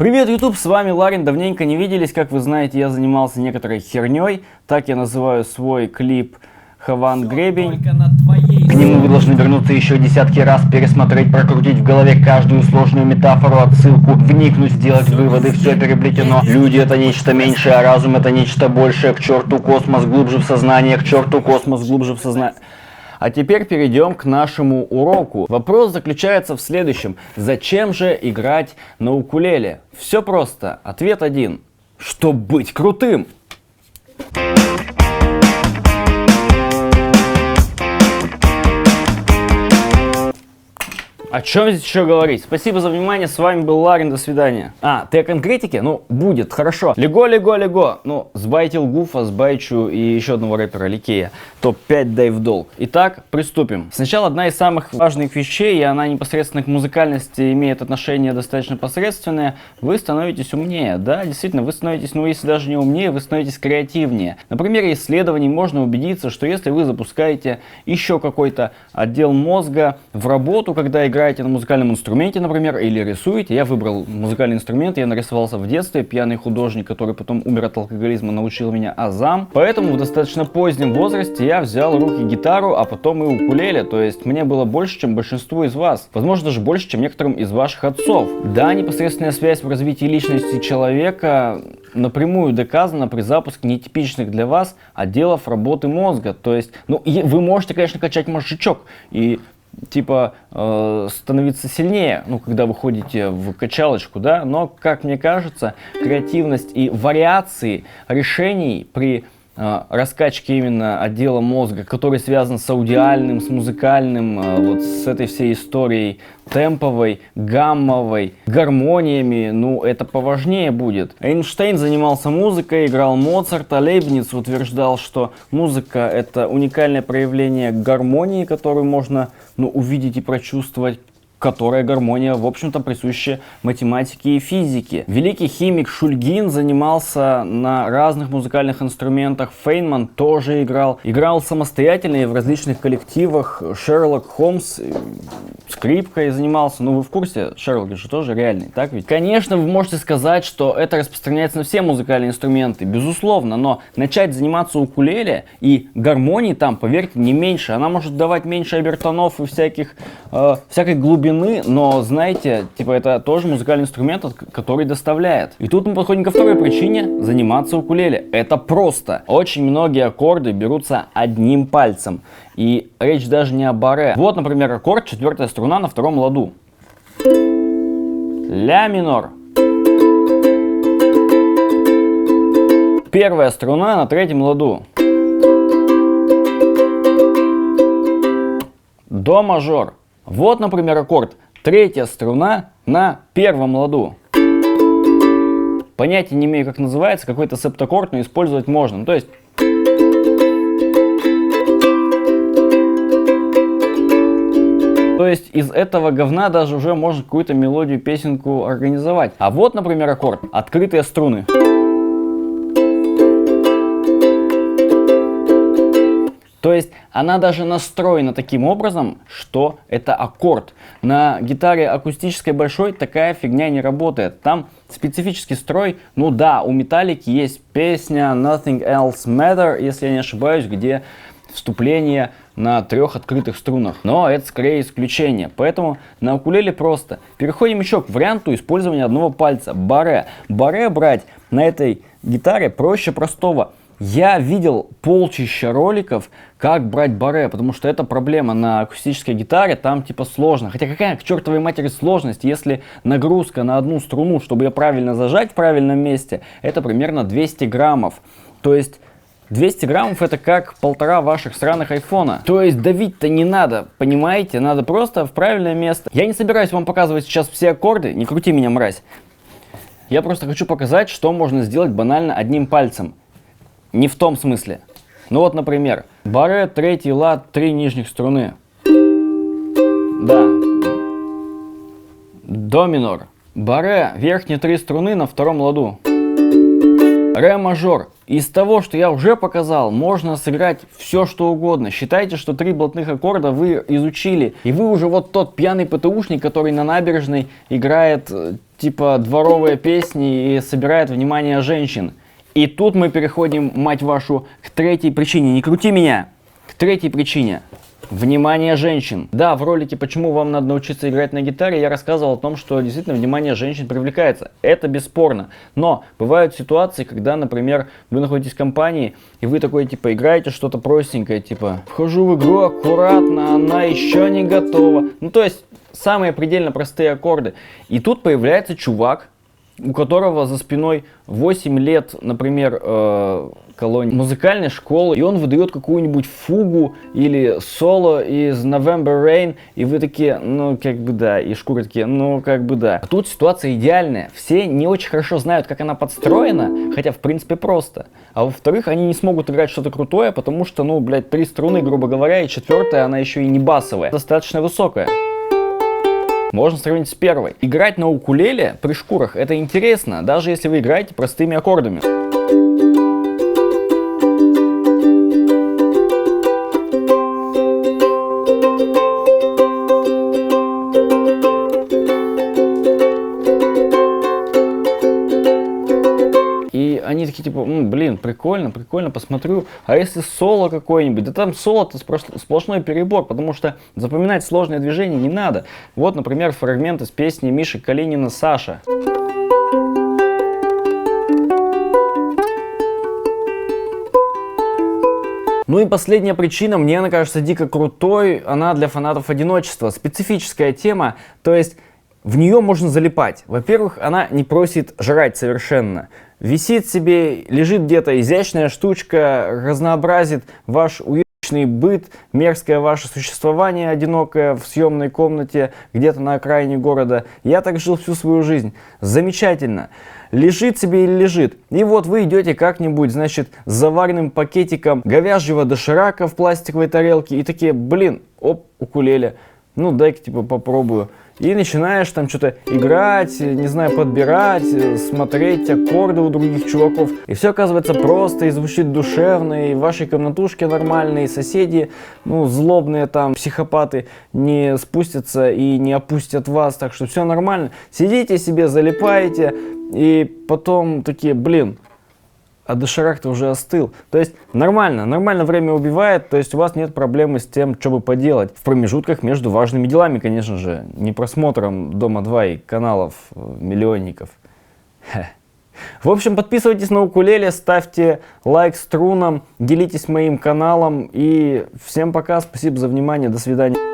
Привет, YouTube, с вами Ларин, давненько не виделись, как вы знаете, я занимался некоторой херней, так я называю свой клип «Хаван Гребень». К нему вы должны вернуться еще десятки раз, пересмотреть, прокрутить в голове каждую сложную метафору, отсылку, вникнуть, сделать выводы, все переплетено. Люди — это нечто меньшее, а разум — это нечто большее. К черту космос, глубже в сознание, к черту космос, глубже в сознание. А теперь перейдем к нашему уроку. Вопрос заключается в следующем. Зачем же играть на укулеле? Все просто. Ответ один. Чтобы быть крутым. О чем здесь еще говорить? Спасибо за внимание, с вами был Ларин, до свидания. Ты о конкретике? Ну, будет, хорошо. Лего. Ну, сбайтил Гуфа, сбайчу и еще одного рэпера Ликея. Топ-5 дай в долг. Итак, приступим. Сначала одна из самых важных вещей, и она непосредственно к музыкальности имеет отношение достаточно посредственное. Вы становитесь умнее. Да, действительно, вы становитесь, ну, если даже не умнее, вы становитесь креативнее. На примере исследований можно убедиться, что если вы запускаете еще какой-то отдел мозга в работу, когда играете на музыкальном инструменте, например, или рисуете. Я выбрал музыкальный инструмент, я нарисовался в детстве, пьяный художник, который потом умер от алкоголизма, научил меня азам. Поэтому в достаточно позднем возрасте я взял в руки гитару, а потом и укулеле. То есть мне было больше, чем большинству из вас. Возможно, даже больше, чем некоторым из ваших отцов. Да, непосредственная связь в развитии личности человека напрямую доказана при запуске нетипичных для вас отделов работы мозга. То есть, ну, вы можете, конечно, качать мозжечок и становиться сильнее, ну, когда вы ходите в качалочку, да, но, как мне кажется, креативность и вариации решений при раскачке именно отдела мозга, который связан с аудиальным, с музыкальным, вот с этой всей историей темповой, гаммовой, гармониями, ну, это поважнее будет. Эйнштейн занимался музыкой, играл Моцарта, Лейбниц утверждал, что музыка — это уникальное проявление гармонии, которую можно, ну, увидеть и прочувствовать, которая гармония, в общем-то, присуща математике и физике. Великий химик Шульгин занимался на разных музыкальных инструментах, Фейнман тоже играл самостоятельно и в различных коллективах. Шерлок Холмс скрипкой занимался, ну вы в курсе, Шерлок же тоже реальный, так ведь? Конечно, вы можете сказать, что это распространяется на все музыкальные инструменты, безусловно, но начать заниматься укулеле и гармонии там, поверьте, не меньше. Она может давать меньше обертонов и всякой глубины, но, знаете, это тоже музыкальный инструмент, который доставляет. И тут мы подходим ко второй причине — заниматься укулеле. Это просто. Очень многие аккорды берутся одним пальцем. И речь даже не о баре. Вот, например, аккорд, 4-я струна на 2-м ладу. Ля минор. 1-я струна на 3-м ладу. До мажор. Вот, например, аккорд. 3-я струна на 1-м ладу. Понятия не имею, как называется, какой-то септаккорд, но использовать можно. Ну, то есть... из этого говна даже уже можно какую-то мелодию, песенку организовать. А вот, например, аккорд. Открытые струны. То есть она даже настроена таким образом, что это аккорд. На гитаре акустической большой такая фигня не работает. Там специфический строй. Ну да, у Металлики есть песня Nothing Else Matter, если я не ошибаюсь, где вступление на 3 открытых струнах. Но это скорее исключение. Поэтому на укулеле просто. Переходим еще к варианту использования одного пальца. Баре. Баре брать на этой гитаре проще простого. Я видел полчища роликов, как брать баре, потому что это проблема на акустической гитаре, там сложно. Хотя какая к чертовой матери сложность, если нагрузка на одну струну, чтобы ее правильно зажать в правильном месте, это примерно 200 граммов. То есть 200 граммов это как 1,5 ваших сраных айфона. То есть давить-то не надо, понимаете? Надо просто в правильное место. Я не собираюсь вам показывать сейчас все аккорды, не крути меня, мразь. Я просто хочу показать, что можно сделать банально одним пальцем. Не в том смысле. Ну вот, например, баре, 3-й лад, 3 нижних струны. Да. До минор. Баре, верхние 3 струны на 2-м ладу. Ре мажор. Из того, что я уже показал, можно сыграть все, что угодно. Считайте, что 3 блатных аккорда вы изучили. И вы уже вот тот пьяный ПТУшник, который на набережной играет типа дворовые песни и собирает внимание женщин. И тут мы переходим, мать вашу, к третьей причине. Не крути меня! К третьей причине. Внимание женщин. Да, в ролике «Почему вам надо научиться играть на гитаре» я рассказывал о том, что действительно внимание женщин привлекается. Это бесспорно. Но бывают ситуации, когда, например, вы находитесь в компании, и вы такой, типа, играете что-то простенькое, типа, вхожу в игру аккуратно, она еще не готова. Ну, то есть, самые предельно простые аккорды. И тут появляется чувак, у которого за спиной 8 лет, например, колонии музыкальной школы, и он выдает какую-нибудь фугу или соло из November Rain, и вы такие, ну как бы да, и шкуры такие, ну как бы да. А тут ситуация идеальная, все не очень хорошо знают, как она подстроена, хотя в принципе просто. А во-вторых, они не смогут играть что-то крутое, потому что, ну, блядь, 3 струны, грубо говоря, и 4-я, она еще и не басовая, достаточно высокая. Можно сравнить с первой. Играть на укулеле при шкурах — это интересно, даже если вы играете простыми аккордами. И они такие типа, блин, прикольно, посмотрю. А если соло какое-нибудь? Да там соло-то сплошной перебор, потому что запоминать сложные движения не надо. Вот, например, фрагмент из песни Миши Калинина «Саша». Ну и последняя причина, мне она кажется дико крутой, она для фанатов одиночества. Специфическая тема, то есть в нее можно залипать. Во-первых, она не просит жрать совершенно. Висит себе, лежит где-то изящная штучка, разнообразит ваш уютный быт, мерзкое ваше существование одинокое в съемной комнате где-то на окраине города. Я так жил всю свою жизнь. Замечательно. Лежит себе или лежит. И вот вы идете как-нибудь, значит, с заваренным пакетиком говяжьего доширака в пластиковой тарелке и такие, блин, оп, укулеле. Ну, дай-ка, типа, попробую. И начинаешь там что-то играть, не знаю, подбирать, смотреть аккорды у других чуваков. И все оказывается просто, и звучит душевно, и в вашей комнатушке нормальные, и соседи, ну, злобные там психопаты не спустятся и не опустят вас, так что все нормально. Сидите себе, залипаете, и потом такие, блин, а доширак-то уже остыл. То есть нормально время убивает, то есть у вас нет проблемы с тем, что бы поделать в промежутках между важными делами, конечно же, не просмотром Дома-2 и каналов миллионников. В общем, подписывайтесь на укулеле, ставьте лайк струнам, делитесь моим каналом и всем пока, спасибо за внимание, до свидания.